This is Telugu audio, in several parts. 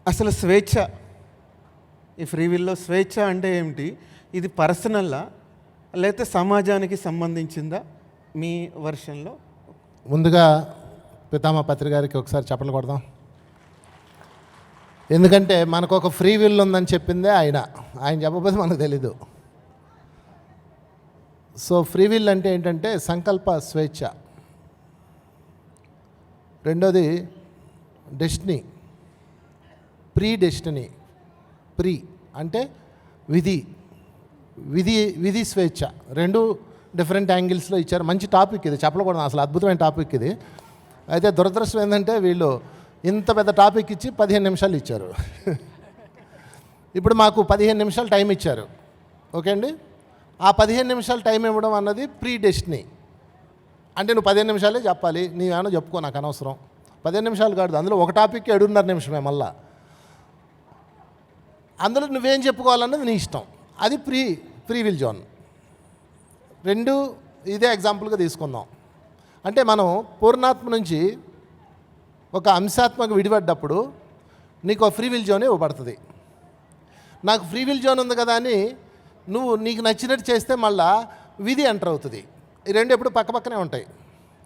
అసలు స్వేచ్ఛ, ఈ ఫ్రీ విల్లో స్వేచ్ఛ అంటే ఏమిటి? ఇది పర్సనల్లా లేకపోతే సమాజానికి సంబంధించిందా మీ వర్షన్లో? ముందుగా పితామహ పత్రి గారికి ఒకసారి చప్పట్లు కొడదాం. ఎందుకంటే మనకు ఒక ఫ్రీ విల్ ఉందని చెప్పిందే ఆయన చెప్పకపోతే మనకు తెలీదు. సో ఫ్రీ విల్ అంటే ఏంటంటే సంకల్ప స్వేచ్ఛ. రెండోది డెస్టినీ, ప్రీ డెస్టినీ. ప్రీ అంటే విధి స్వేచ్ఛ. రెండు డిఫరెంట్ యాంగిల్స్లో ఇచ్చారు. మంచి టాపిక్ ఇది, చెప్పకూడదు, అసలు అద్భుతమైన టాపిక్ ఇది. అయితే దురదృష్టం ఏంటంటే వీళ్ళు ఇంత పెద్ద టాపిక్ ఇచ్చి 15 నిమిషాలు ఇచ్చారు. ఇప్పుడు మాకు 15 నిమిషాలు టైం ఇచ్చారు, ఓకే అండి. ఆ 15 నిమిషాలు టైం ఇవ్వడం అన్నది ప్రీ డెస్టినీ. అంటే నువ్వు 15 నిమిషాలే చెప్పాలి, నీవేమో చెప్పుకో, నాకు అనవసరం. 15 నిమిషాలు కాదు, అందులో ఒక టాపిక్ 7.5 నిమిషమే. మళ్ళా అందులో నువ్వేం చెప్పుకోవాలన్నది నీ ఇష్టం. అది ఫ్రీ విల్ జోన్. రెండు ఇదే ఎగ్జాంపుల్గా తీసుకుందాం. అంటే మనం పూర్ణాత్మ నుంచి ఒక అంశాత్మక విడిపడ్డప్పుడు నీకు ఒక ఫ్రీ విల్ జోన్ ఇవ్వబడుతుంది. నాకు ఫ్రీ విల్ జోన్ ఉంది కదా అని నువ్వు నీకు నచ్చినట్టు చేస్తే మళ్ళా విధి ఎంటర్ అవుతుంది. ఈ రెండు ఎప్పుడు పక్కపక్కనే ఉంటాయి.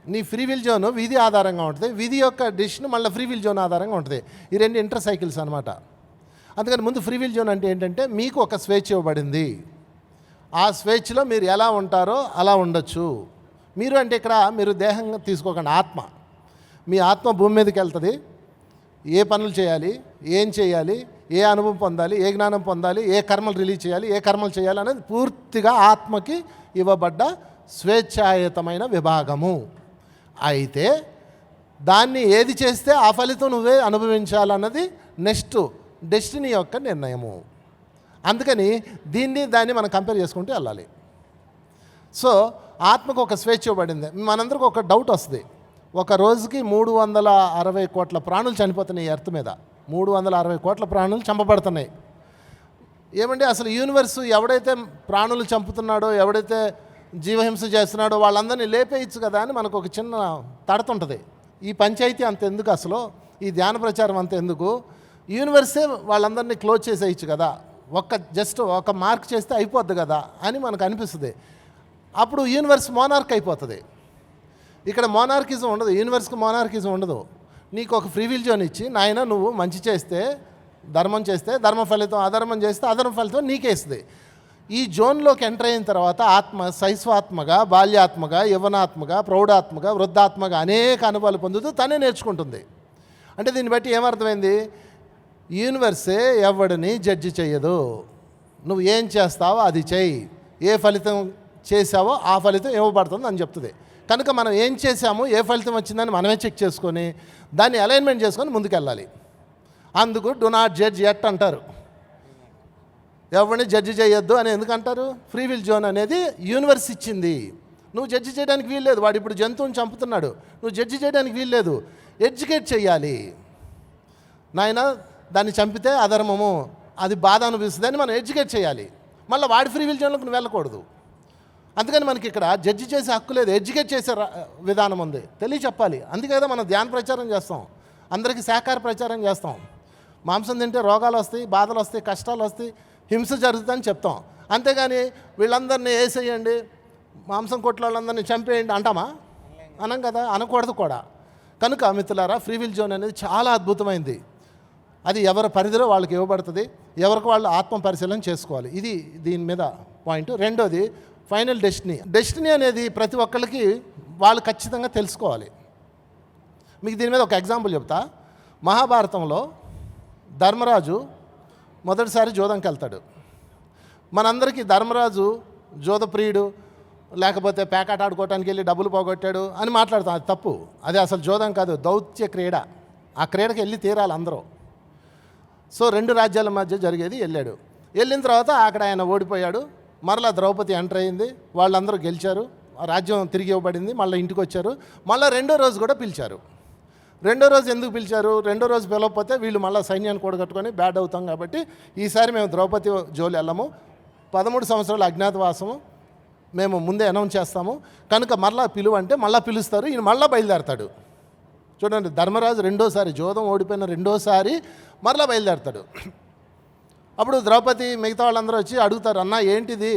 నీ ఫ్రీ విల్ జోన్ విధి ఆధారంగా ఉంటుంది, విధి యొక్క డిసిషన్ మళ్ళీ ఫ్రీ విల్ జోన్ ఆధారంగా ఉంటుంది. ఈ రెండు ఇంటర్ సైకిల్స్ అనమాట. అందుకని ముందు ఫ్రీ విల్ జోన్ అంటే ఏంటంటే మీకు ఒక స్వేచ్ఛ ఇవ్వబడింది. ఆ స్వేచ్ఛలో మీరు ఎలా ఉంటారో అలా ఉండొచ్చు. మీరు అంటే ఇక్కడ మీరు దేహంగా తీసుకోకండి, ఆత్మ. మీ ఆత్మ భూమి మీదకి వెళ్తుంది. ఏ పనులు చేయాలి, ఏం చేయాలి, ఏ అనుభవం పొందాలి, ఏ జ్ఞానం పొందాలి, ఏ కర్మలు రిలీజ్ చేయాలి, ఏ కర్మలు చేయాలి అనేది పూర్తిగా ఆత్మకి ఇవ్వబడ్డ స్వేచ్ఛాయుతమైన విభాగము. అయితే దాన్ని ఏది చేస్తే ఆ ఫలితం నువ్వే అనుభవించాలన్నది నెక్స్ట్ డెస్టినీ యొక్క నిర్ణయము. అందుకని దాన్ని మనం కంపేర్ చేసుకుంటూ వెళ్ళాలి. సో ఆత్మకు ఒక స్వేచ్ఛ ఇవ్వబడింది. మనందరికీ ఒక డౌట్ వస్తుంది, ఒక రోజుకి 360 కోట్ల ప్రాణులు చనిపోతున్నాయి ఎర్త్ మీద. 360 కోట్ల ప్రాణులు చంపబడుతున్నాయి. ఏమండి అసలు యూనివర్స్ ఎవడైతే ప్రాణులు చంపుతున్నాడో, ఎవడైతే జీవహింస చేస్తున్నాడో వాళ్ళందరినీ లేపేయచ్చు కదా అని మనకు ఒక చిన్న తడతుంటుంది. ఈ పంచాయతీ అంత ఎందుకు, అసలు ఈ ధ్యాన ప్రచారం అంత ఎందుకు, యూనివర్సే వాళ్ళందరినీ క్లోజ్ చేసేయచ్చు కదా, జస్ట్ ఒక మార్క్ చేస్తే అయిపోద్ది కదా అని మనకు అనిపిస్తుంది. అప్పుడు యూనివర్స్ మోనార్క్ అయిపోతుంది. ఇక్కడ మోనార్కిజం ఉండదు, యూనివర్స్కి మోనార్కిజం ఉండదు. నీకు ఒక ఫ్రీ విల్ జోన్ ఇచ్చి, నాయన నువ్వు మంచి చేస్తే ధర్మం చేస్తే ధర్మ ఫలితం, అధర్మం చేస్తే అధర్మ ఫలితం నీకేస్తుంది. ఈ జోన్లోకి ఎంటర్ అయిన తర్వాత ఆత్మ శైశవాత్మగా, బాల్యాత్మగా, యవ్వనాత్మగా, ప్రౌఢాత్మగా, వృద్ధాత్మగా అనేక అనుభవాలు పొందుతూ తనే నేర్చుకుంటుంది. అంటే దీన్ని బట్టి ఏమర్థమైంది? యూనివర్సే ఎవడిని జడ్జి చెయ్యదు. నువ్వు ఏం చేస్తావో అది చెయ్యి, ఏ ఫలితం చేసావో ఆ ఫలితం ఇవ్వబడుతుంది అని చెప్తుంది. కనుక మనం ఏం చేసామో, ఏ ఫలితం వచ్చిందని మనమే చెక్ చేసుకొని దాన్ని అలైన్మెంట్ చేసుకొని ముందుకెళ్ళాలి. అందుకు డు నాట్ జడ్జ్ ఎట్ అంటారు. ఎవరిని జడ్జి చేయొద్దు అని ఎందుకంటారు? ఫ్రీ విల్ జోన్ అనేది యూనివర్స్ ఇచ్చింది. నువ్వు జడ్జి చేయడానికి వీల్లేదు. వాడు ఇప్పుడు జంతువుని చంపుతున్నాడు, నువ్వు జడ్జి చేయడానికి వీల్లేదు. ఎడ్యుకేట్ చేయాలి. నాయన దాన్ని చంపితే అధర్మము, అది బాధ అనిపిస్తుంది అని మనం ఎడ్యుకేట్ చేయాలి. మళ్ళీ వాడి ఫ్రీ విల్ జోన్లోకి నువ్వు వెళ్ళకూడదు. అందుకని మనకి ఇక్కడ జడ్జి చేసే హక్కు లేదు, ఎడ్యుకేట్ చేసే విధానం ఉంది. చెప్పాలి. అందుకే కదా మనం ధ్యాన ప్రచారం చేస్తాం, అందరికీ శాకాహార ప్రచారం చేస్తాం. మాంసం తింటే రోగాలు వస్తాయి, బాధలు వస్తాయి, కష్టాలు వస్తాయి, హింస జరుగుతుందని చెప్తాం. అంతేగాని వీళ్ళందరినీ వేసేయండి, మాంసం కొట్ల వాళ్ళందరినీ చంపేయండి అంటామా? అనం కదా, అనకూడదు కూడా. కనుక మిత్రులారా, ఫ్రీ విల్ జోన్ అనేది చాలా అద్భుతమైంది. అది ఎవరి పరిధిలో వాళ్ళకి ఇవ్వబడుతుంది, ఎవరికి వాళ్ళు ఆత్మ పరిశీలన చేసుకోవాలి. ఇది దీని మీద పాయింట్. రెండోది ఫైనల్ డెస్టినీ అనేది ప్రతి ఒక్కరికి వాళ్ళు ఖచ్చితంగా తెలుసుకోవాలి. మీకు దీని మీద ఒక ఎగ్జాంపుల్ చెప్తా. మహాభారతంలో ధర్మరాజు మొదటిసారి జోదంకి వెళ్తాడు. మనందరికీ ధర్మరాజు జోదప్రియుడు, లేకపోతే పేకాట ఆడుకోవటానికి వెళ్ళి డబ్బులు పోగొట్టాడు అని మాట్లాడతాం. అది తప్పు. అది అసలు జోదం కాదు, దౌత్య క్రీడ. ఆ క్రీడకి వెళ్ళి తీరాలి అందరూ. సో 2 రాజ్యాల మధ్య జరిగేది. వెళ్ళిన తర్వాత అక్కడ ఆయన ఓడిపోయాడు. మరలా ద్రౌపది ఎంటర్ అయింది, వాళ్ళందరూ గెలిచారు, రాజ్యం తిరిగి ఇవ్వబడింది, మళ్ళీ ఇంటికి వచ్చారు. మళ్ళీ 2వ రోజు కూడా పిలిచారు. 2వ రోజు ఎందుకు పిలిచారు? 2వ రోజు పిలవకపోతే వీళ్ళు మళ్ళీ సైన్యాన్ని కూడగట్టుకొని బ్యాడ్ అవుతాం కాబట్టి ఈసారి మేము ద్రౌపది జోలి వెళ్ళము, 13 సంవత్సరాల అజ్ఞాతవాసము మేము ముందే అనౌన్స్ చేస్తాము, కనుక మళ్ళీ పిలువంటే మళ్ళీ పిలుస్తారు. ఈయన మళ్ళీ బయలుదేరతాడు. చూడండి, ధర్మరాజు రెండోసారి జోదం ఓడిపోయిన రెండోసారి మరలా బయలుదేరతాడు. అప్పుడు ద్రౌపది మిగతా వాళ్ళందరూ వచ్చి అడుగుతారు, అన్న ఏంటిది,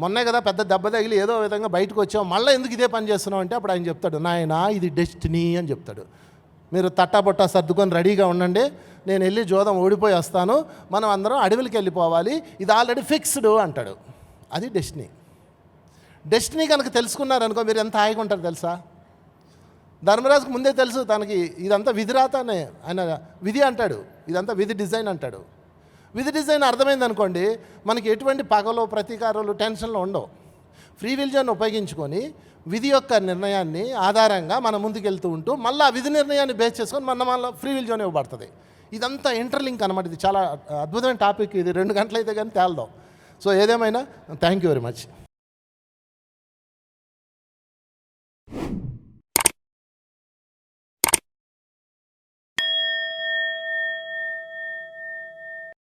మొన్నే కదా పెద్ద దెబ్బ తగిలి ఏదో విధంగా బయటకు వచ్చావు, మళ్ళీ ఎందుకు ఇదే పని చేస్తున్నావు అంటే అప్పుడు ఆయన చెప్తాడు, నాయన ఇది డెస్టినీ అని చెప్తాడు. మీరు తట్టాబొట్టా సర్దుకొని రెడీగా ఉండండి, నేను వెళ్ళి జోదం ఓడిపోయి వస్తాను, మనం అందరం అడవులకి వెళ్ళిపోవాలి, ఇది ఆల్రెడీ ఫిక్స్డ్ అంటాడు. అది డెస్టినీ. డెస్టినీ కనుక తెలుసుకున్నారనుకో మీరు ఎంత హాయిగా ఉంటారు తెలుసా. ధర్మరాజుకు ముందే తెలుసు తనకి ఇదంతా విధి రాతనే, ఆయన విధి అంటాడు, ఇదంతా విధి డిజైన్ అంటాడు. విధి డిజైన్ అర్థమైంది అనుకోండి, మనకి ఎటువంటి పగలు ప్రతీకారాలు టెన్షన్లు ఉండవు. ఫ్రీ విల్ జోన్ ఉపయోగించుకొని విధి యొక్క నిర్ణయాన్ని ఆధారంగా మనం ముందుకెళ్తూ ఉంటూ మళ్ళీ ఆ విధి నిర్ణయాన్ని బేస్ చేసుకొని మళ్ళీ ఫ్రీ విల్ జోన్ ఇవ్వబడుతుంది. ఇదంతా ఇంటర్లింక్ అనమాట. ఇది చాలా అద్భుతమైన టాపిక్. ఇది 2 గంటలు అయితే కానీ తేలదాం. సో ఏదేమైనా థ్యాంక్ యూ వెరీ మచ్.